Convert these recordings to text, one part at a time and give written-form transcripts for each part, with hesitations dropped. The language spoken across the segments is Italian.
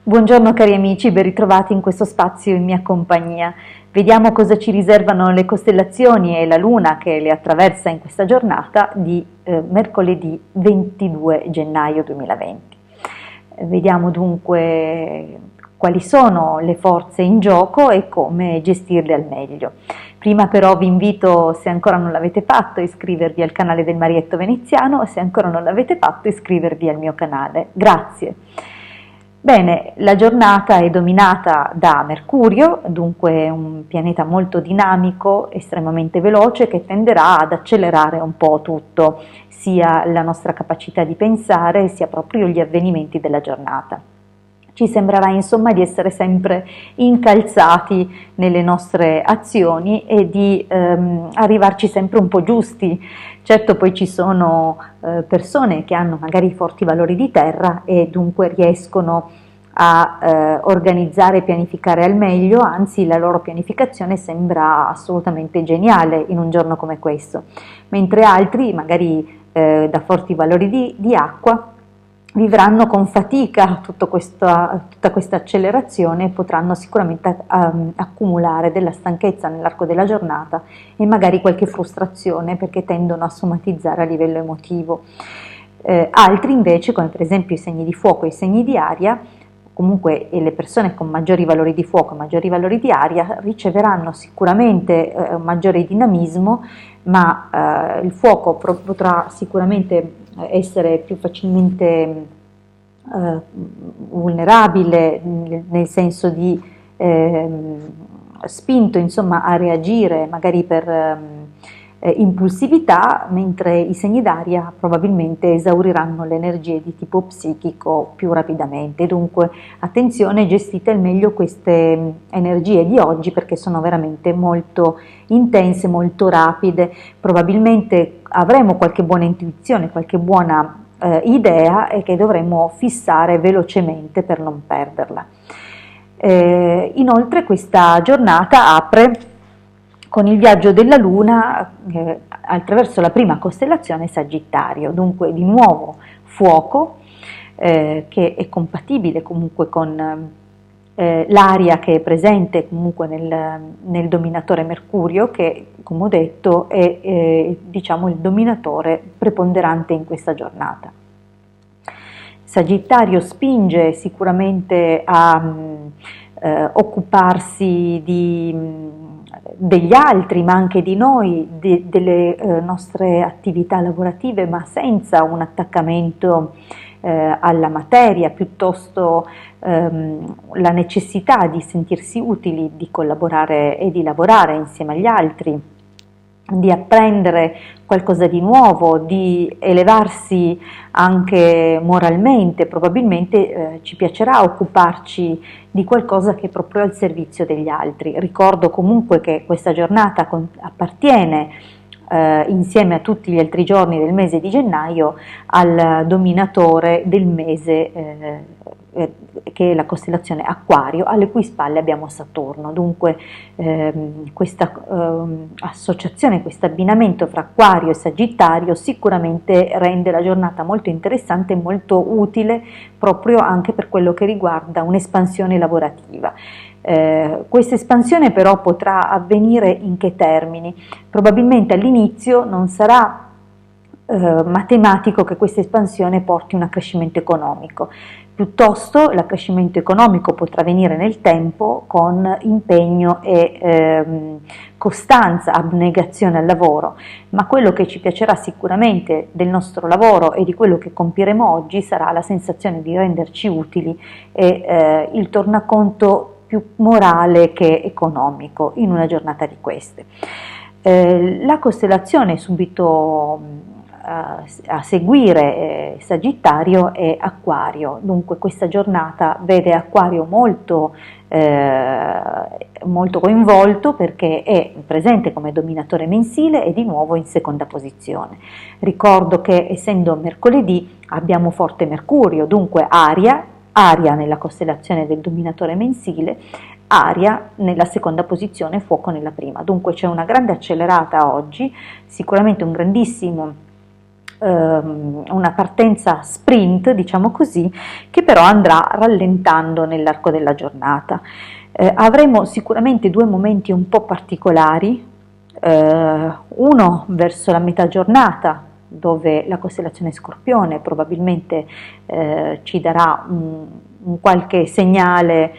Buongiorno cari amici, ben ritrovati in questo spazio in mia compagnia. Vediamo cosa ci riservano le costellazioni e la luna che le attraversa in questa giornata di mercoledì 22 gennaio 2020. Vediamo dunque quali sono le forze in gioco e come gestirle al meglio. Prima però vi invito, se ancora non l'avete fatto, a iscrivervi al canale del Marietto Veneziano e se ancora non l'avete fatto, iscrivervi al mio canale. Grazie. Bene, la giornata è dominata da Mercurio, dunque un pianeta molto dinamico, estremamente veloce, che tenderà ad accelerare un po' tutto, sia la nostra capacità di pensare, sia proprio gli avvenimenti della giornata. Ci sembrerà insomma di essere sempre incalzati nelle nostre azioni e di arrivarci sempre un po' giusti. Certo, poi ci sono persone che hanno magari forti valori di terra e dunque riescono a organizzare e pianificare al meglio, anzi la loro pianificazione sembra assolutamente geniale in un giorno come questo, mentre altri magari da forti valori di acqua vivranno con fatica tutta questa accelerazione e potranno sicuramente accumulare della stanchezza nell'arco della giornata e magari qualche frustrazione perché tendono a somatizzare a livello emotivo. Altri invece, come per esempio i segni di fuoco e i segni di aria, comunque le persone con maggiori valori di fuoco e maggiori valori di aria riceveranno sicuramente un maggiore dinamismo, ma il fuoco potrà sicuramente essere più facilmente vulnerabile, nel senso di spinto insomma a reagire magari per impulsività, mentre i segni d'aria probabilmente esauriranno le energie di tipo psichico più rapidamente. Dunque attenzione, gestite al meglio queste energie di oggi perché sono veramente molto intense, molto rapide. Probabilmente avremo qualche buona intuizione, qualche buona idea e che dovremo fissare velocemente per non perderla. Inoltre questa giornata apre con il viaggio della Luna attraverso la prima costellazione Sagittario, dunque di nuovo fuoco che è compatibile comunque con l'aria che è presente comunque nel dominatore Mercurio, che come ho detto è diciamo il dominatore preponderante in questa giornata. Sagittario spinge sicuramente a occuparsi degli altri, ma anche di noi, delle nostre attività lavorative, ma senza un attaccamento alla materia, piuttosto la necessità di sentirsi utili, di collaborare e di lavorare insieme agli altri, di apprendere qualcosa di nuovo, di elevarsi anche moralmente. Probabilmente ci piacerà occuparci di qualcosa che è proprio al servizio degli altri. Ricordo comunque che questa giornata appartiene insieme a tutti gli altri giorni del mese di gennaio al dominatore del mese che è la costellazione Acquario, alle cui spalle abbiamo Saturno. Dunque questa associazione, questo abbinamento fra Acquario e Sagittario sicuramente rende la giornata molto interessante e molto utile proprio anche per quello che riguarda un'espansione lavorativa. Questa espansione però potrà avvenire in che termini? Probabilmente all'inizio non sarà matematico che questa espansione porti un accrescimento economico, piuttosto l'accrescimento economico potrà venire nel tempo con impegno e costanza, abnegazione al lavoro, ma quello che ci piacerà sicuramente del nostro lavoro e di quello che compieremo oggi sarà la sensazione di renderci utili e il tornaconto più morale che economico in una giornata di queste. La costellazione subito a seguire Sagittario e Acquario, dunque questa giornata vede Acquario molto coinvolto perché è presente come dominatore mensile e di nuovo in seconda posizione. Ricordo che essendo mercoledì abbiamo forte Mercurio, dunque aria nella costellazione del dominatore mensile, aria nella seconda posizione, fuoco nella prima. Dunque c'è una grande accelerata oggi, sicuramente un grandissimo una partenza sprint, diciamo così, che però andrà rallentando nell'arco della giornata. Avremo sicuramente due momenti un po' particolari, uno verso la metà giornata, dove la costellazione Scorpione probabilmente ci darà un qualche segnale,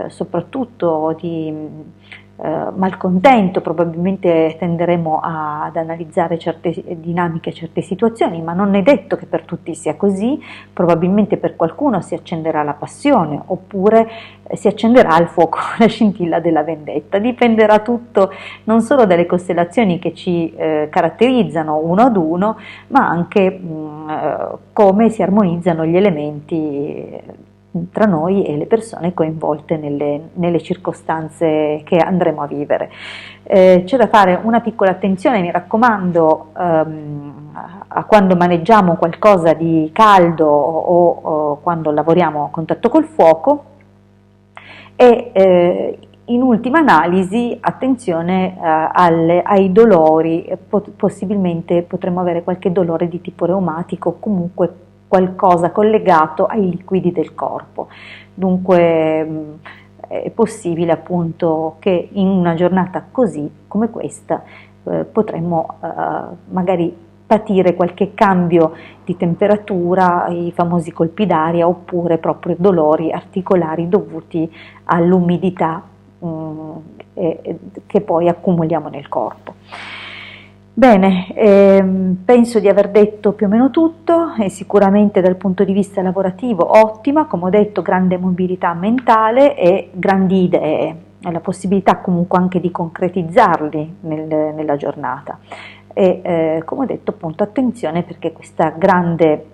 soprattutto di malcontento. Probabilmente tenderemo ad analizzare certe dinamiche, certe situazioni, ma non è detto che per tutti sia così. Probabilmente per qualcuno si accenderà la passione, oppure si accenderà il fuoco, la scintilla della vendetta. Dipenderà tutto non solo dalle costellazioni che ci caratterizzano uno ad uno, ma anche come si armonizzano gli elementi tra noi e le persone coinvolte nelle circostanze che andremo a vivere. C'è da fare una piccola attenzione, mi raccomando, a quando maneggiamo qualcosa di caldo o quando lavoriamo a contatto col fuoco, e in ultima analisi attenzione ai dolori. Possibilmente potremmo avere qualche dolore di tipo reumatico o comunque qualcosa collegato ai liquidi del corpo. Dunque è possibile appunto che in una giornata così come questa potremmo magari patire qualche cambio di temperatura, i famosi colpi d'aria, oppure proprio dolori articolari dovuti all'umidità che poi accumuliamo nel corpo. Bene, penso di aver detto più o meno tutto, e sicuramente dal punto di vista lavorativo ottima, come ho detto, grande mobilità mentale e grandi idee, e la possibilità comunque anche di concretizzarli nella giornata. E come ho detto, appunto, attenzione, perché questa grande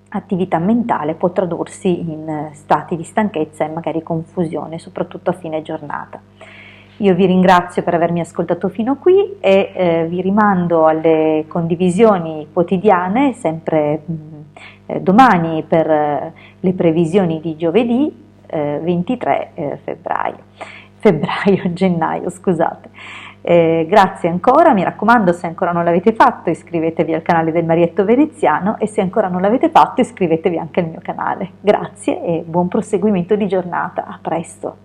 attività mentale può tradursi in stati di stanchezza e magari confusione, soprattutto a fine giornata. Io vi ringrazio per avermi ascoltato fino qui e vi rimando alle condivisioni quotidiane, sempre domani, per le previsioni di giovedì 23 gennaio, scusate. Grazie ancora, mi raccomando, se ancora non l'avete fatto iscrivetevi al canale del Marietto Veneziano, e se ancora non l'avete fatto iscrivetevi anche al mio canale. Grazie e buon proseguimento di giornata, a presto!